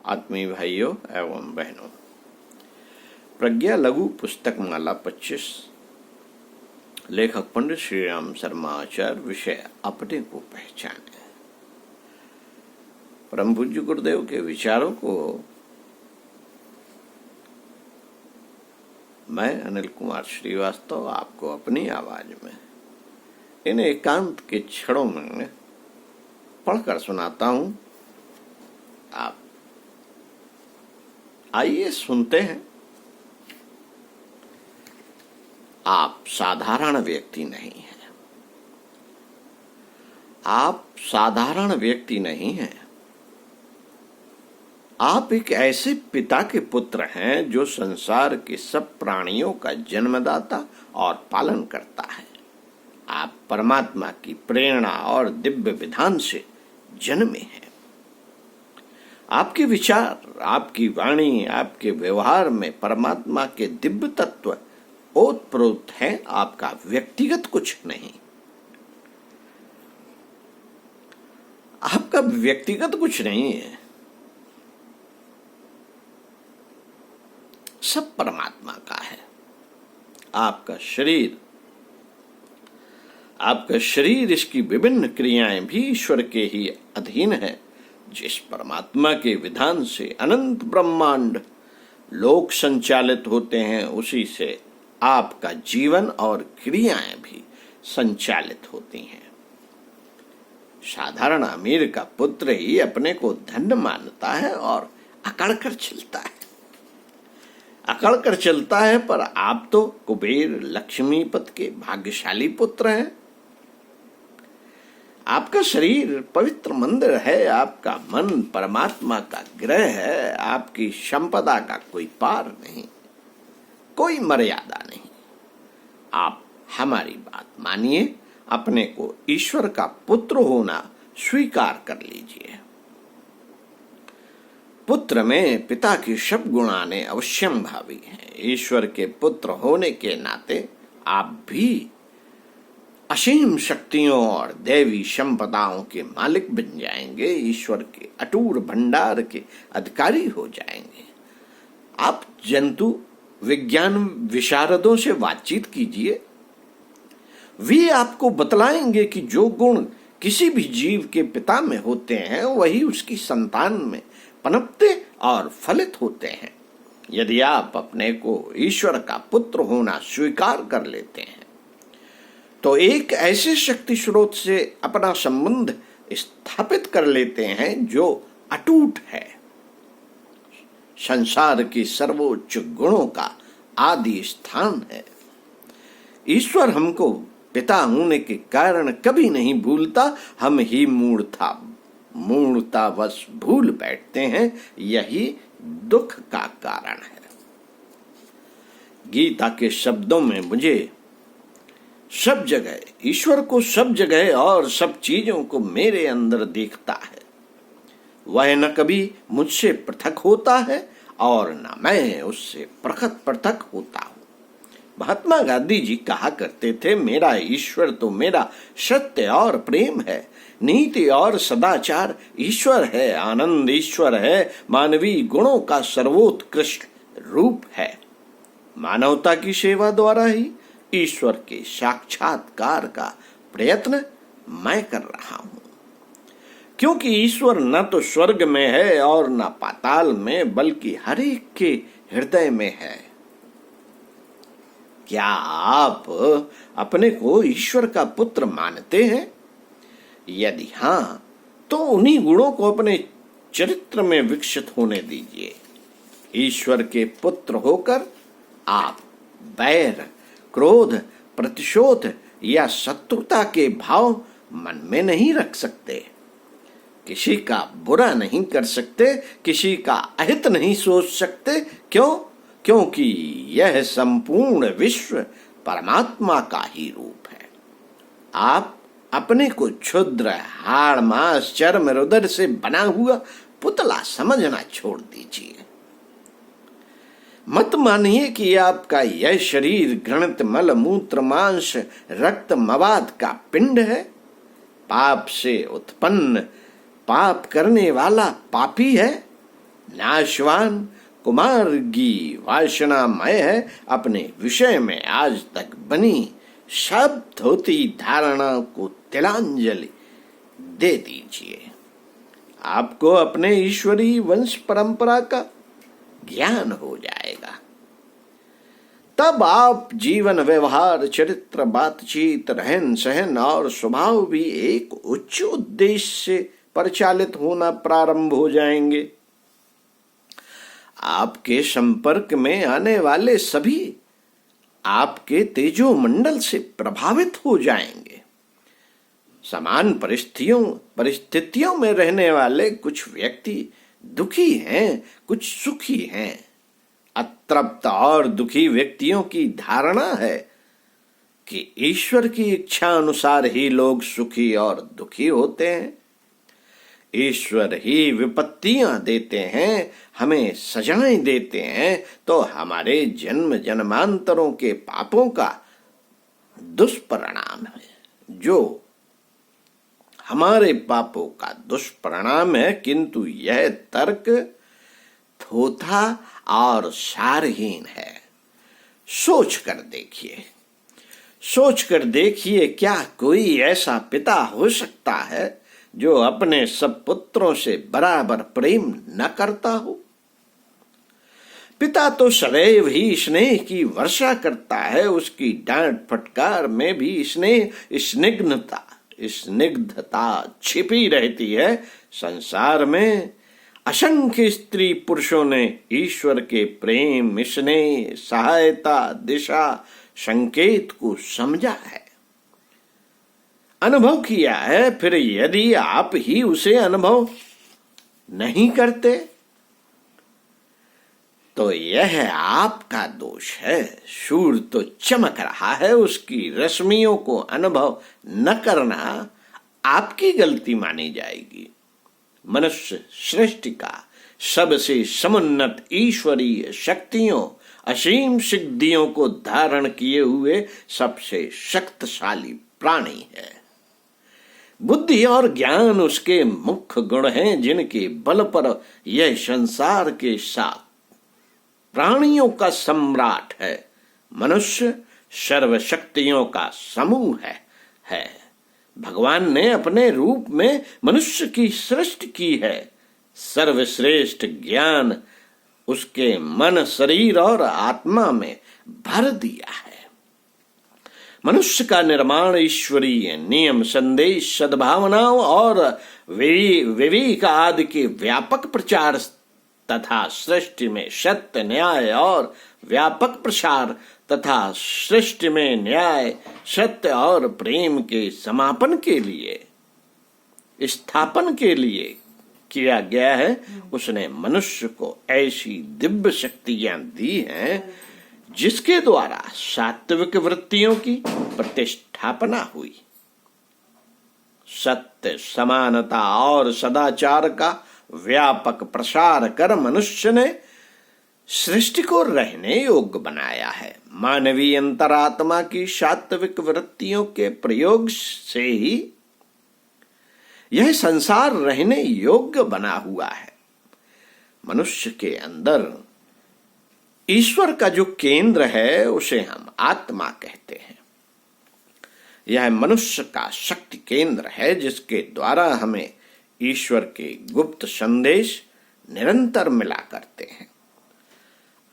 आत्मीय भाइयों एवं बहनों, प्रज्ञा लघु पुस्तक माला 25, लेखक पंडित श्री राम शर्मा आचार्य। विषय अपने को पहचाने। परम पूज्य गुरुदेव के विचारों को मैं अनिल कुमार श्रीवास्तव आपको अपनी आवाज में इन एकांत के क्षणों में पढ़कर सुनाता हूं। आप आइए सुनते हैं। आप साधारण व्यक्ति नहीं हैं। आप साधारण व्यक्ति नहीं हैं। आप एक ऐसे पिता के पुत्र हैं जो संसार के सब प्राणियों का जन्मदाता और पालन करता है। आप परमात्मा की प्रेरणा और दिव्य विधान से जन्मे हैं। आपके विचार, आपकी वाणी, आपके व्यवहार में परमात्मा के दिव्य तत्व ओतप्रोत हैं। आपका व्यक्तिगत कुछ नहीं। आपका व्यक्तिगत कुछ नहीं है। सब परमात्मा का है। आपका शरीर इसकी विभिन्न क्रियाएं भी ईश्वर के ही अधीन है। जिस परमात्मा के विधान से अनंत ब्रह्मांड लोक संचालित होते हैं, उसी से आपका जीवन और क्रियाएं भी संचालित होती हैं। साधारण अमीर का पुत्र ही अपने को धन्य मानता है और अकड़कर चलता है, पर आप तो कुबेर लक्ष्मीपति के भाग्यशाली पुत्र हैं। आपका शरीर पवित्र मंदिर है। आपका मन परमात्मा का गृह है। आपकी संपदा का कोई पार नहीं, कोई मर्यादा नहीं। आप हमारी बात मानिए, अपने को ईश्वर का पुत्र होना स्वीकार कर लीजिए। पुत्र में पिता के सब गुण आने अवश्यम भावी हैं। ईश्वर के पुत्र होने के नाते आप भी असीम शक्तियों और दैवी संपदाओं के मालिक बन जाएंगे। ईश्वर के अटूट भंडार के अधिकारी हो जाएंगे। आप जंतु विज्ञान विशारदों से बातचीत कीजिए। वे आपको बतलाएंगे कि जो गुण किसी भी जीव के पिता में होते हैं, वही उसकी संतान में पनपते और फलित होते हैं। यदि आप अपने को ईश्वर का पुत्र होना स्वीकार कर लेते हैं, तो एक ऐसे शक्ति स्रोत से अपना संबंध स्थापित कर लेते हैं जो अटूट है, संसार के सर्वोच्च गुणों का आदि स्थान है। ईश्वर हमको पिता होने के कारण कभी नहीं भूलता। हम ही मूढ़तावश भूल बैठते हैं। यही दुख का कारण है। गीता के शब्दों में मुझे सब जगह, ईश्वर को सब जगह और सब चीजों को मेरे अंदर देखता है। वह न कभी मुझसे पृथक होता है और न मैं उससे पृथक होता हूं। महात्मा गांधी जी कहा करते थे, मेरा ईश्वर तो मेरा सत्य और प्रेम है, नीति और सदाचार ईश्वर है, आनंद ईश्वर है, मानवीय गुणों का सर्वोत्कृष्ट रूप है। मानवता की सेवा द्वारा ही ईश्वर के साक्षात्कार का प्रयत्न मैं कर रहा हूं। क्योंकि ईश्वर न तो स्वर्ग में है और न पाताल में, बल्कि हर एक के हृदय में है। क्या आप अपने को ईश्वर का पुत्र मानते हैं? यदि हां, तो उन्हीं गुणों को अपने चरित्र में विकसित होने दीजिए। ईश्वर के पुत्र होकर आप बैर, क्रोध, प्रतिशोध या शत्रुता के भाव मन में नहीं रख सकते। किसी का बुरा नहीं कर सकते, किसी का अहित नहीं सोच सकते। क्यों? क्योंकि यह संपूर्ण विश्व परमात्मा का ही रूप है। आप अपने को क्षुद्र, हाड़, मांस, चर्म, रुधिर से बना हुआ पुतला समझना छोड़ दीजिए। मत मानिए कि आपका यह शरीर घृणित मल, मूत्र, मांस, रक्त, मवाद का पिंड है। पाप से उत्पन्न पाप करने वाला पापी है। नाशवान कुमार्गी वासनामय है, अपने विषय में आज तक बनी सब धोती धारणा को तिलांजलि दे दीजिए। आपको अपने ईश्वरी वंश परंपरा का ज्ञान हो जाएगा। तब आप जीवन व्यवहार चरित्र बातचीत रहन सहन और स्वभाव भी एक उच्च उद्देश्य से परिचालित होना प्रारंभ हो जाएंगे। आपके संपर्क में आने वाले सभी आपके तेजोमंडल से प्रभावित हो जाएंगे। समान परिस्थितियों में रहने वाले कुछ व्यक्ति दुखी हैं, कुछ सुखी हैं। अतृप्त और दुखी व्यक्तियों की धारणा है कि ईश्वर की इच्छा अनुसार ही लोग सुखी और दुखी होते हैं। ईश्वर ही विपत्तियां देते हैं, हमें सजाएं देते हैं, तो हमारे जन्म जन्मांतरों के पापों का दुष्परिणाम है, जो हमारे पापों का दुष्परिणाम है। किंतु यह तर्क थोथा और सारहीन है। सोच कर देखिए, क्या कोई ऐसा पिता हो सकता है जो अपने सब पुत्रों से बराबर प्रेम न करता हो? पिता तो सदैव ही स्नेह की वर्षा करता है, उसकी डांट फटकार में भी स्निग्धता छिपी रहती है। संसार में असंख्य स्त्री पुरुषों ने ईश्वर के प्रेम, स्नेह, सहायता, दिशा, संकेत को समझा है, अनुभव किया है। फिर यदि आप ही उसे अनुभव नहीं करते तो यह आपका दोष है। सूर्य तो चमक रहा है, उसकी रश्मियों को अनुभव न करना आपकी गलती मानी जाएगी। मनुष्य सृष्टि का सबसे समुन्नत ईश्वरीय शक्तियों, असीम सिद्धियों को धारण किए हुए सबसे शक्तिशाली प्राणी है। बुद्धि और ज्ञान उसके मुख्य गुण हैं, जिनके बल पर यह संसार के साथ प्राणियों का सम्राट है। मनुष्य सर्वशक्तियों का समूह है। भगवान ने अपने रूप में मनुष्य की सृष्टि की है। सर्वश्रेष्ठ ज्ञान उसके मन, शरीर और आत्मा में भर दिया है। मनुष्य का निर्माण ईश्वरीय नियम, संदेश, सद्भावनाओं और विवेक आदि के व्यापक प्रचार तथा सृष्टि में सत्य, न्याय और व्यापक प्रसार तथा सृष्टि में न्याय, सत्य और प्रेम के समापन के लिए, स्थापन के लिए किया गया है। उसने मनुष्य को ऐसी दिव्य शक्तियां दी हैं जिसके द्वारा सात्विक वृत्तियों की प्रतिष्ठापना हुई। सत्य, समानता और सदाचार का व्यापक प्रसार कर मनुष्य ने सृष्टि को रहने योग्य बनाया है। मानवीय अंतरात्मा की सात्विक वृत्तियों के प्रयोग से ही यह संसार रहने योग्य बना हुआ है। मनुष्य के अंदर ईश्वर का जो केंद्र है उसे हम आत्मा कहते हैं। यह मनुष्य का शक्ति केंद्र है, जिसके द्वारा हमें ईश्वर के गुप्त संदेश निरंतर मिला करते हैं।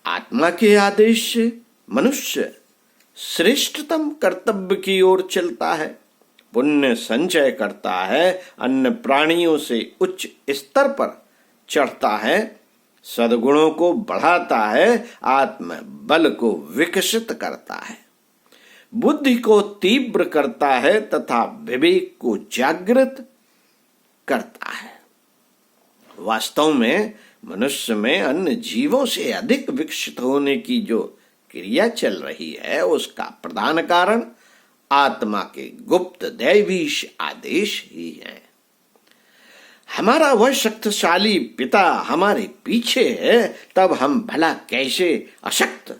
आत्मा के आदेश से मनुष्य श्रेष्ठतम कर्तव्य की ओर चलता है, पुण्य संचय करता है, अन्य प्राणियों से उच्च स्तर पर चढ़ता है, सद्गुणों को बढ़ाता है, आत्म बल को विकसित करता है, बुद्धि को तीव्र करता है तथा विवेक को जागृत करता है। वास्तव में मनुष्य में अन्य जीवों से अधिक विकसित होने की जो क्रिया चल रही है, उसका प्रधान कारण आत्मा के गुप्त दैवी आदेश ही है। हमारा वह शक्तिशाली पिता हमारे पीछे है, तब हम भला कैसे अशक्त,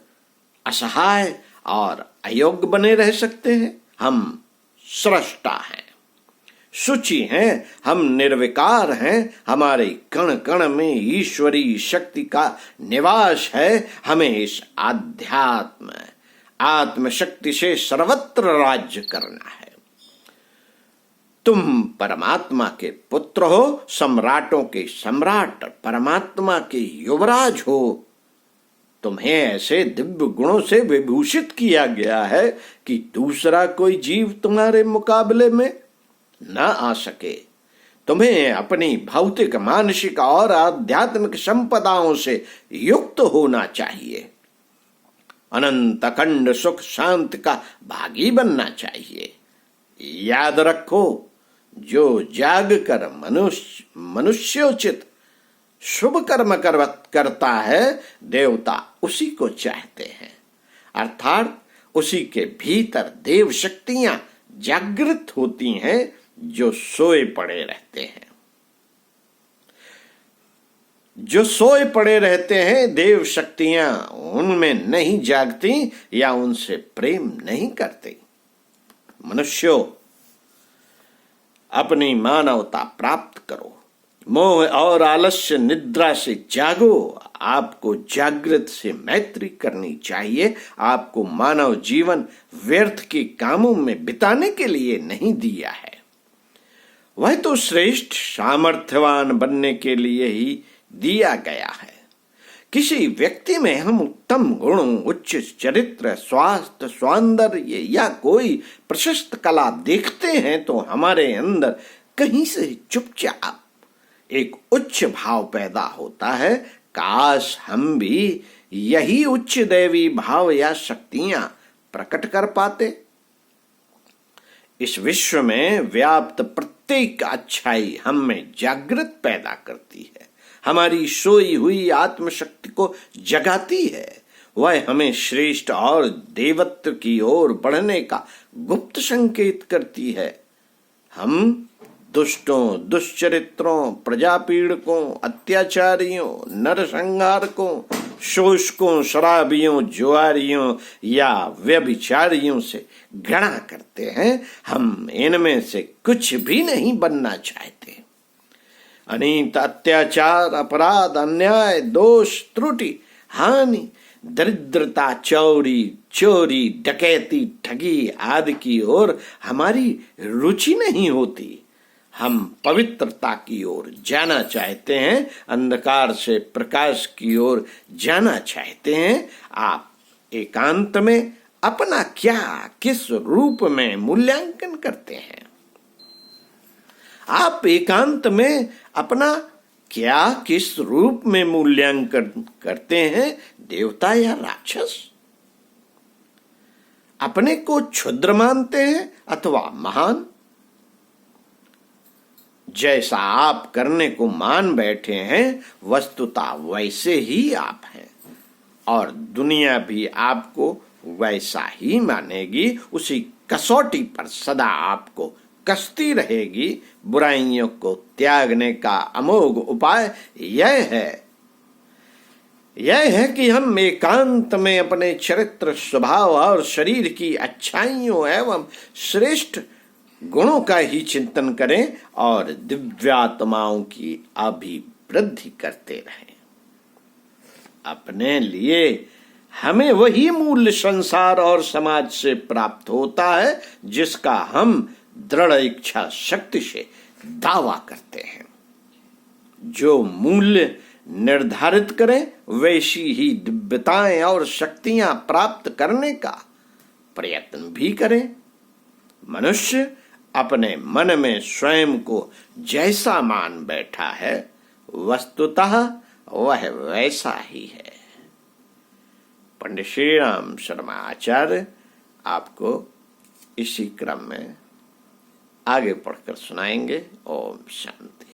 असहाय और अयोग्य बने रह सकते हैं? हम स्रष्टा हैं, शुचि हैं, हम निर्विकार हैं, हमारे कण कण में ईश्वरीय शक्ति का निवास है। हमें इस आत्म शक्ति से सर्वत्र राज्य करना है। तुम परमात्मा के पुत्र हो, सम्राटों के सम्राट, परमात्मा के युवराज हो। तुम्हें ऐसे दिव्य गुणों से विभूषित किया गया है कि दूसरा कोई जीव तुम्हारे मुकाबले में न आ सके। तुम्हें अपनी भौतिक, मानसिक और आध्यात्मिक संपदाओं से युक्त होना चाहिए। अनंत अखंड सुख शांति का भागी बनना चाहिए। याद रखो, जो जाग कर मनुष्योचित शुभ कर्म करता है, देवता उसी को चाहते हैं। अर्थात उसी के भीतर देव शक्तियां जागृत होती हैं जो सोए पड़े रहते हैं। जो सोए पड़े रहते हैं, देव शक्तियां उनमें नहीं जागती या उनसे प्रेम नहीं करती। मनुष्यों, अपनी मानवता प्राप्त करो। मोह और आलस्य निद्रा से जागो। आपको जागृत से मैत्री करनी चाहिए। आपको मानव जीवन व्यर्थ के कामों में बिताने के लिए नहीं दिया है। वह तो श्रेष्ठ सामर्थ्यवान बनने के लिए ही दिया गया है। किसी व्यक्ति में हम उत्तम गुणों, उच्च चरित्र, स्वास्थ्य, सौंदर्य या कोई प्रशस्त कला देखते हैं तो हमारे अंदर कहीं से चुपचाप एक उच्च भाव पैदा होता है। काश हम भी यही उच्च दैवी भाव या शक्तियां प्रकट कर पाते। इस विश्व में व्याप्त प्रत्येक अच्छाई हम में जागृत पैदा करती है, हमारी सोई हुई आत्मशक्ति को जगाती है। वह हमें श्रेष्ठ और देवत्व की ओर बढ़ने का गुप्त संकेत करती है। हम दुष्टों, दुष्चरित्रों, प्रजापीड़कों, अत्याचारियों, नरसंहारकों, शोषकों, शराबियों, जुआरियों या व्यभिचारियों से घृणा करते हैं। हम इनमें से कुछ भी नहीं बनना चाहते। अनीत, अत्याचार, अपराध, अन्याय, दोष, त्रुटि, हानि, दरिद्रता, चोरी, डकैती, ठगी आदि की ओर हमारी रुचि नहीं होती। हम पवित्रता की ओर जाना चाहते हैं, अंधकार से प्रकाश की ओर जाना चाहते हैं। आप एकांत में अपना क्या, किस रूप में मूल्यांकन करते हैं? आप एकांत में अपना क्या, किस रूप में मूल्यांकन करते हैं? देवता या राक्षस? अपने को क्षुद्र मानते हैं अथवा महान? जैसा आप करने को मान बैठे हैं, वस्तुतः वैसे ही आप हैं और दुनिया भी आपको वैसा ही मानेगी। उसी कसौटी पर सदा आपको कसती रहेगी। बुराइयों को त्यागने का अमोघ उपाय यह है कि हम एकांत में अपने चरित्र, स्वभाव और शरीर की अच्छाइयों एवं श्रेष्ठ गुणों का ही चिंतन करें और दिव्यात्माओं की अभिवृद्धि करते रहें। अपने लिए हमें वही मूल्य संसार और समाज से प्राप्त होता है जिसका हम दृढ़ इच्छा शक्ति से दावा करते हैं। जो मूल्य निर्धारित करें, वैसी ही दिव्यताएं और शक्तियां प्राप्त करने का प्रयत्न भी करें। मनुष्य अपने मन में स्वयं को जैसा मान बैठा है, वस्तुतः वह वैसा ही है। पंडित श्री राम शर्मा आचार्य आपको इसी क्रम में आगे पढ़कर सुनाएंगे। ओम शांति।